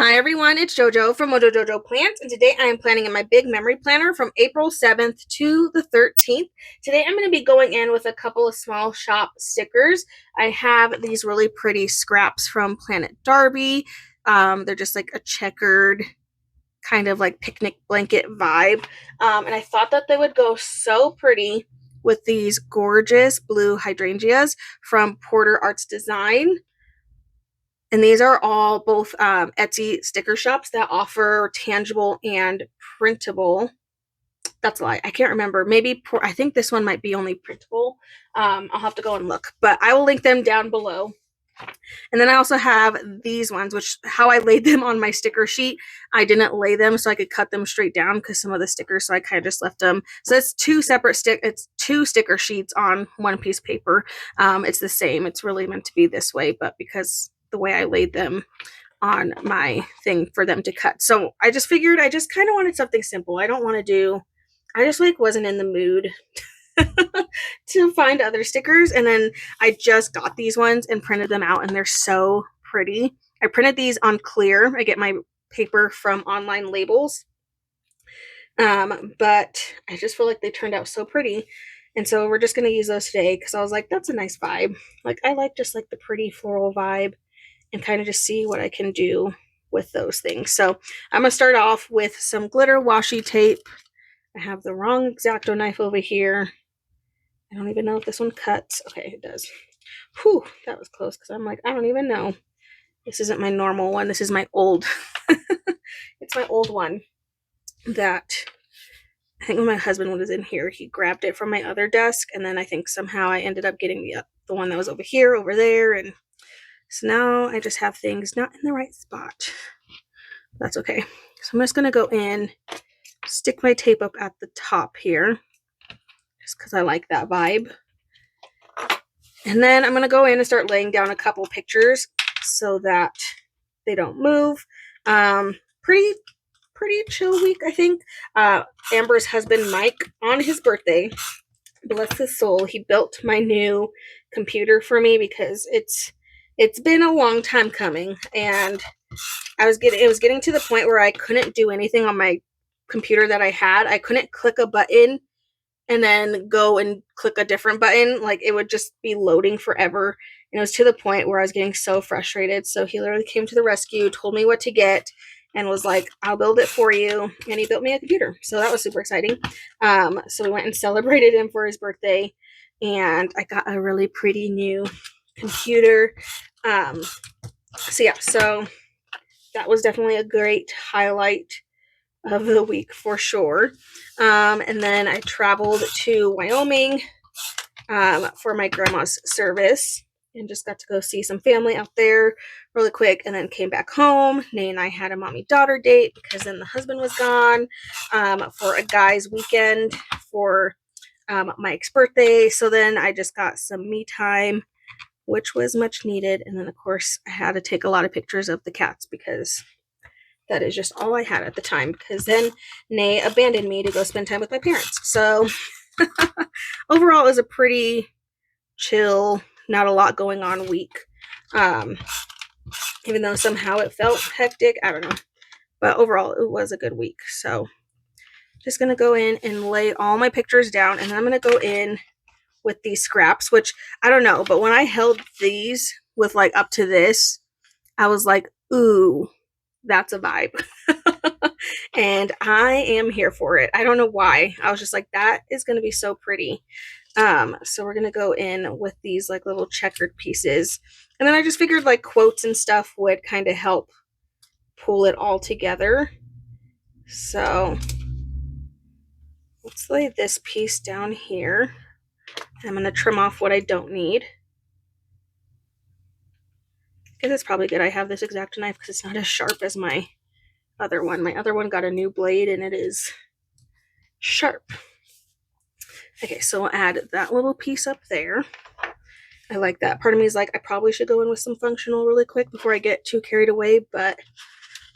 Hi everyone, it's JoJo from Mojo Jojo Plants, and today I am planning in my big memory planner from April 7th to the 13th. Today I'm going to be going in with a couple of small shop stickers. I have these really pretty scraps from Planet Darby. They're just like a checkered kind of like picnic blanket vibe, and I thought that they would go so pretty with these gorgeous blue hydrangeas from PorterArts Design. And these are all both Etsy sticker shops that offer tangible and printable. That's a lie. I can't remember. Maybe I think this one might be only printable. I'll have to go and look, but I will link them down below. And then I also have these ones, which how I laid them on my sticker sheet. I didn't lay them so I could cut them straight down because some of the stickers, so I kind of just left them. So it's two sticker sheets on one piece of paper. It's the same. It's really meant to be this way, but because the way I laid them on my thing for them to cut. So I just figured I just kind of wanted something simple. I just like wasn't in the mood to find other stickers. And then I just got these ones and printed them out, and they're so pretty. I printed these on clear. I get my paper from Online Labels. But I just feel like they turned out so pretty. And so we're just going to use those today because I was like, that's a nice vibe. Like I like just like the pretty floral vibe, and kind of just see what I can do with those things. So I'm going to start off with some glitter washi tape. I have the wrong X-Acto knife over here. I don't even know if this one cuts. Okay, it does. Whew, that was close because I'm like, I don't even know. This isn't my normal one. This is my old. It's my old one that I think when my husband was in here, he grabbed it from my other desk, and then I think somehow I ended up getting the one that was over here, over there, and so now I just have things not in the right spot. That's okay. So I'm just going to go in, stick my tape up at the top here, just because I like that vibe. And then I'm going to go in and start laying down a couple pictures so that they don't move. Pretty chill week, I think. Amber's husband, Mike, on his birthday, bless his soul, he built my new computer for me because it's been a long time coming, and it was getting to the point where I couldn't do anything on my computer that I had. I couldn't click a button and then go and click a different button. Like it would just be loading forever. And it was to the point where I was getting so frustrated. So he literally came to the rescue, told me what to get, and was like, I'll build it for you. And he built me a computer. So that was super exciting. So we went and celebrated him for his birthday, and I got a really pretty new computer. So that was definitely a great highlight of the week for sure. And then I traveled to Wyoming for my grandma's service and just got to go see some family out there really quick, and then came back home. Nay and I had a mommy-daughter date because then the husband was gone for a guy's weekend for Mike's birthday. So then I just got some me time, which was much needed. And then, of course, I had to take a lot of pictures of the cats because that is just all I had at the time, because then Nay abandoned me to go spend time with my parents. So overall, it was a pretty chill, not a lot going on week. Even though somehow it felt hectic, I don't know. But overall, it was a good week. So just going to go in and lay all my pictures down, and then I'm going to go in with these scraps, which I don't know, but when I held these with like up to this, I was like, ooh, that's a vibe. And I am here for it. I don't know why. I was just like, that is going to be so pretty. So we're going to go in with these like little checkered pieces. And then I just figured like quotes and stuff would kind of help pull it all together. So let's lay this piece down here. I'm going to trim off what I don't need. I guess it's probably good I have this X-Acto knife because it's not as sharp as my other one. My other one got a new blade and it is sharp. Okay, so we'll add that little piece up there. I like that. Part of me is like, I probably should go in with some functional really quick before I get too carried away, but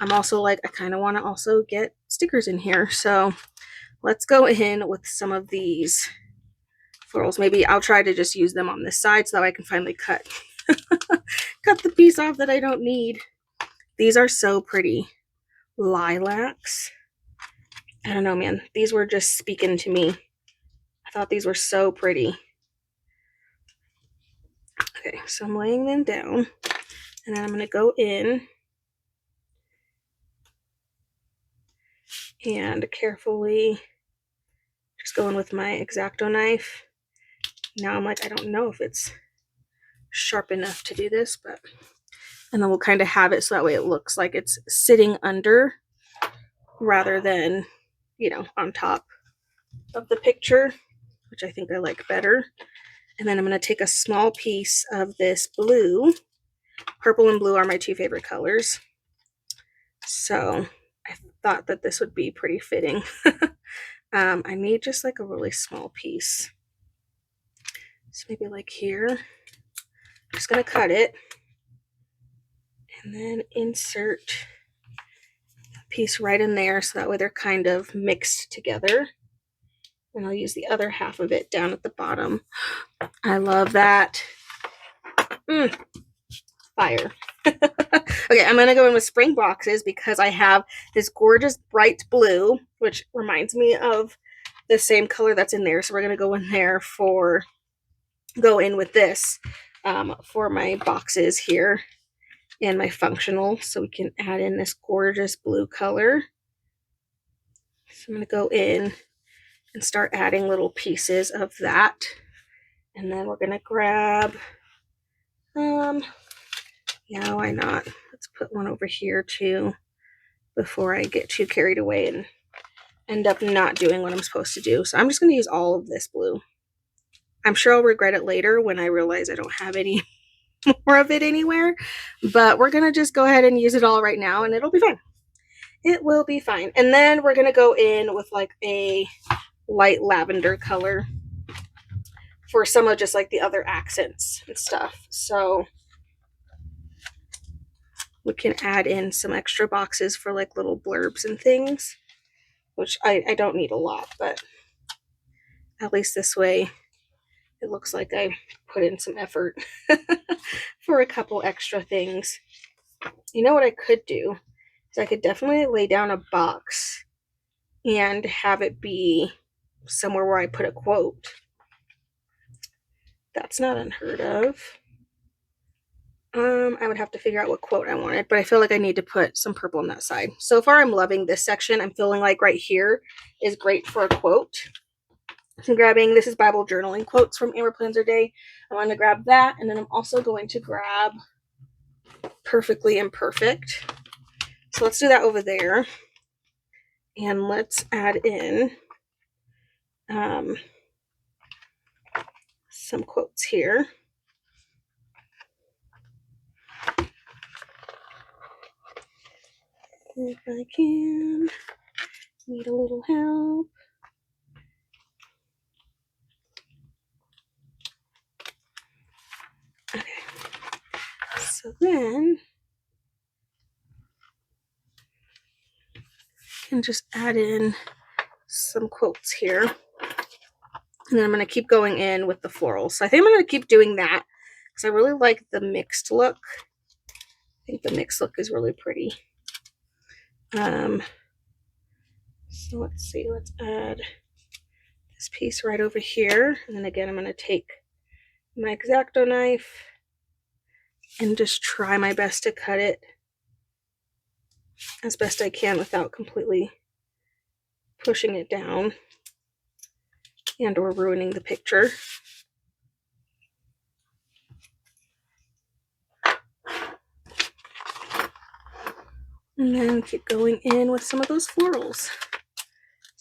I'm also like, I kind of want to also get stickers in here. So let's go in with some of these florals. Maybe I'll try to just use them on this side so that I can finally cut the piece off that I don't need, These are so pretty. Lilacs. I don't know, man. These were just speaking to me. I thought these were so pretty. Okay, so I'm laying them down, and then I'm going to go in and carefully just go in with my X-Acto knife. Now I'm like, I don't know if it's sharp enough to do this, but, and then we'll kind of have it so that way it looks like it's sitting under rather than, you know, on top of the picture, which I think I like better. And then I'm going to take a small piece of this blue. Purple and blue are my two favorite colors. So I thought that this would be pretty fitting. I need just like a really small piece. So maybe like here. I'm just going to cut it and then insert a piece right in there so that way they're kind of mixed together. And I'll use the other half of it down at the bottom. I love that. Fire. Okay, I'm gonna go in with spring boxes because I have this gorgeous bright blue, which reminds me of the same color that's in there. So we're gonna go in there go in with this for my boxes here and my functional, so we can add in this gorgeous blue color. So I'm gonna go in and start adding little pieces of that, and then we're gonna grab yeah, why not? Let's put one over here too before I get too carried away and end up not doing what I'm supposed to do. So I'm just going to use all of this blue. I'm sure I'll regret it later when I realize I don't have any more of it anywhere, but we're going to just go ahead and use it all right now and it'll be fine. It will be fine. And then we're going to go in with like a light lavender color for some of just like the other accents and stuff. So we can add in some extra boxes for like little blurbs and things, which I don't need a lot, but at least this way it looks like I put in some effort for a couple extra things. You know what I could do is I could definitely lay down a box and have it be somewhere where I put a quote. That's not unheard of. I would have to figure out what quote I wanted, but I feel like I need to put some purple on that side. So far, I'm loving this section. I'm feeling like right here is great for a quote. So I'm grabbing, this is Bible journaling quotes from Amber Plans Her Day. I'm going to grab that, and then I'm also going to grab Perfectly Imperfect. So let's do that over there. And let's add in some quotes here. If I can, need a little help. Okay, so then I can just add in some quotes here. And then I'm going to keep going in with the florals. So I think I'm going to keep doing that because I really like the mixed look. I think the mixed look is really pretty. So let's see, let's add this piece right over here. And then again, I'm going to take my X-Acto knife and just try my best to cut it as best I can without completely pushing it down and or ruining the picture. And then keep going in with some of those florals.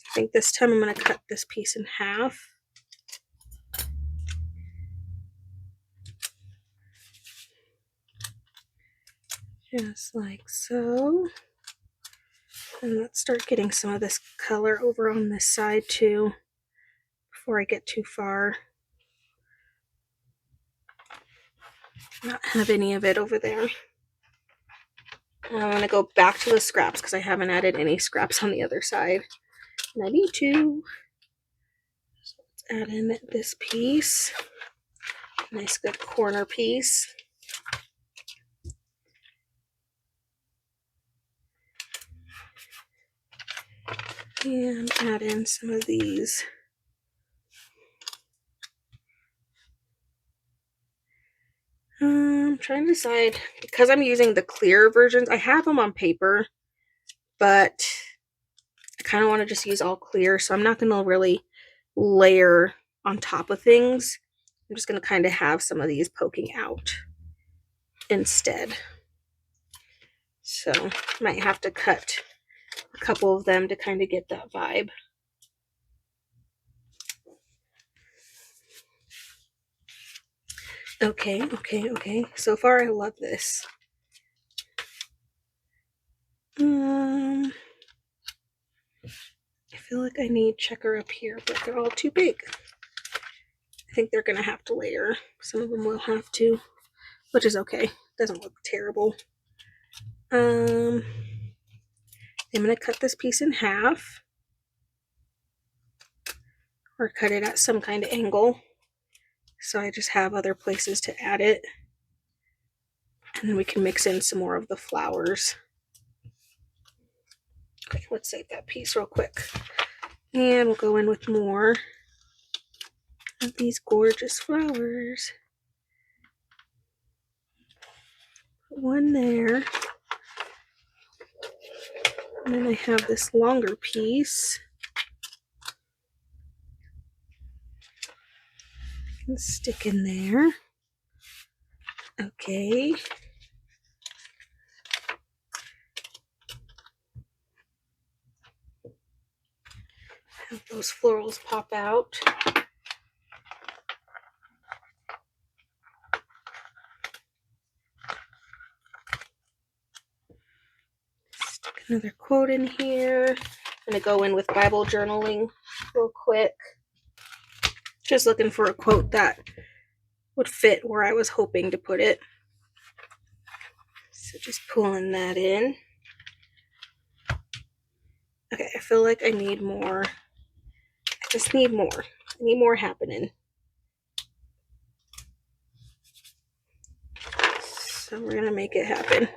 I think this time I'm going to cut this piece in half. Just like so. And let's start getting some of this color over on this side too before I get too far. Not have any of it over there. And I'm going to go back to the scraps because I haven't added any scraps on the other side. And I need to. So let's add in this piece. Nice good corner piece. And add in some of these. I'm trying to decide, because I'm using the clear versions, I have them on paper, but I kind of want to just use all clear, so I'm not going to really layer on top of things. I'm just going to kind of have some of these poking out instead. So might have to cut a couple of them to kind of get that vibe. Okay. So far, I love this. I feel like I need checker up here, but they're all too big. I think they're gonna have to layer. Some of them will have to, which is okay. Doesn't look terrible. I'm gonna cut this piece in half, or cut it at some kind of angle, so I just have other places to add it. And then we can mix in some more of the flowers. Okay, let's save that piece real quick. And we'll go in with more of these gorgeous flowers. Put one there. And then I have this longer piece. I can stick in there. Okay. Have those florals pop out. Stick another quote in here. I'm going to go in with Bible journaling real quick. Just looking for a quote that would fit where I was hoping to put it. So just pulling that in. Okay, I feel like I need more. I just need more. I need more happening. So we're gonna make it happen.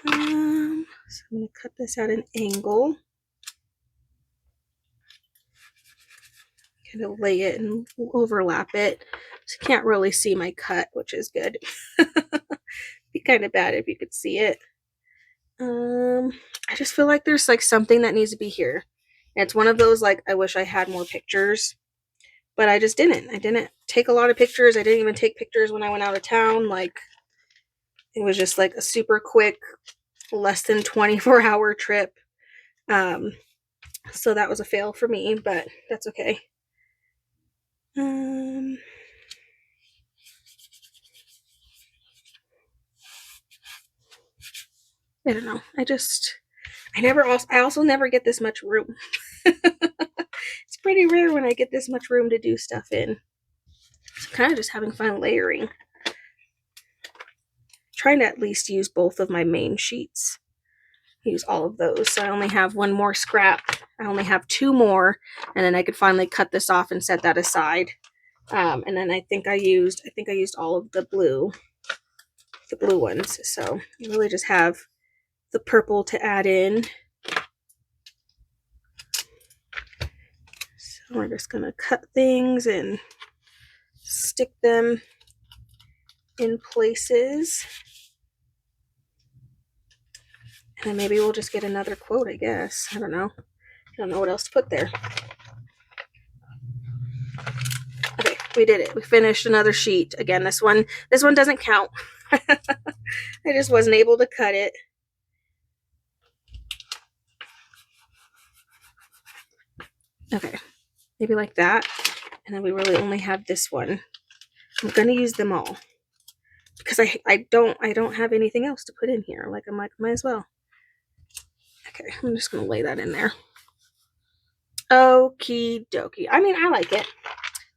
So I'm gonna cut this at an angle. Kind of lay it and overlap it. So you can't really see my cut, which is good. Be kind of bad if you could see it. I just feel like there's like something that needs to be here. And it's one of those like I wish I had more pictures, but I just didn't. I didn't take a lot of pictures. I didn't even take pictures when I went out of town. Like it was just like a super quick, less than 24-hour trip. So that was a fail for me, but that's okay. I don't know. I also never get this much room. It's pretty rare when I get this much room to do stuff in. So I'm kind of just having fun layering. Trying to at least use both of my main sheets. Use all of those. So I only have one more scrap. I only have two more, and then I could finally cut this off and set that aside. And then I think I used all of the blue ones. So you really just have the purple to add in. So we're just gonna cut things and stick them in places. And then maybe we'll just get another quote, I guess. I don't know. I don't know what else to put there. Okay, we did it. We finished another sheet. Again, this one doesn't count. I just wasn't able to cut it. Okay, maybe like that. And then we really only have this one. I'm gonna use them all because I don't have anything else to put in here. Like I'm like, might as well. Okay, I'm just gonna lay that in there. Okie dokie. I mean, I like it.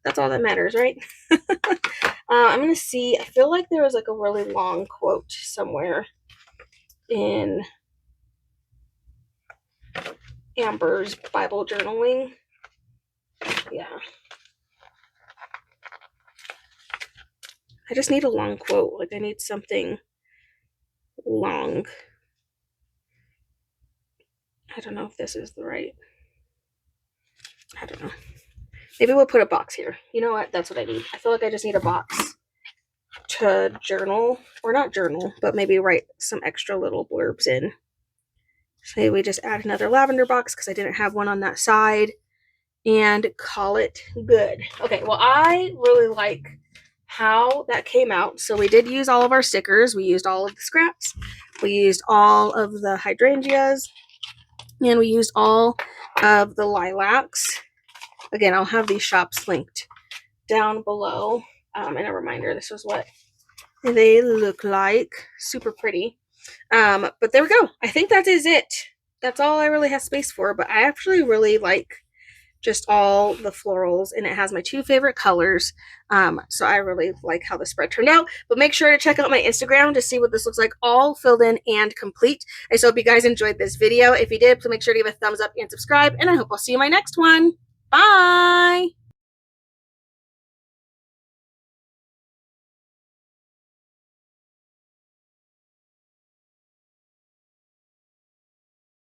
That's all that matters, right? I'm gonna see. I feel like there was like a really long quote somewhere in Amber's Bible journaling. Yeah. I just need a long quote. Like I need something long. I don't know if this is the right. I don't know. Maybe we'll put a box here. You know what? That's what I need. I feel like I just need a box to journal, or not journal, but maybe write some extra little blurbs in. So we just add another lavender box because I didn't have one on that side, and call it good. Okay, well, I really like how that came out. So we did use all of our stickers. We used all of the scraps. We used all of the hydrangeas, and we used all of the lilacs. Again, I'll have these shops linked down below. And a reminder, this was what they look like. Super pretty. But there we go. I think that is it. That's all I really have space for, but I actually really like just all the florals, and it has my two favorite colors. So I really like how the spread turned out. But make sure to check out my Instagram to see what this looks like all filled in and complete. I so hope you guys enjoyed this video. If you did, please make sure to give a thumbs up and subscribe, and I hope I'll see you in my next one. Bye!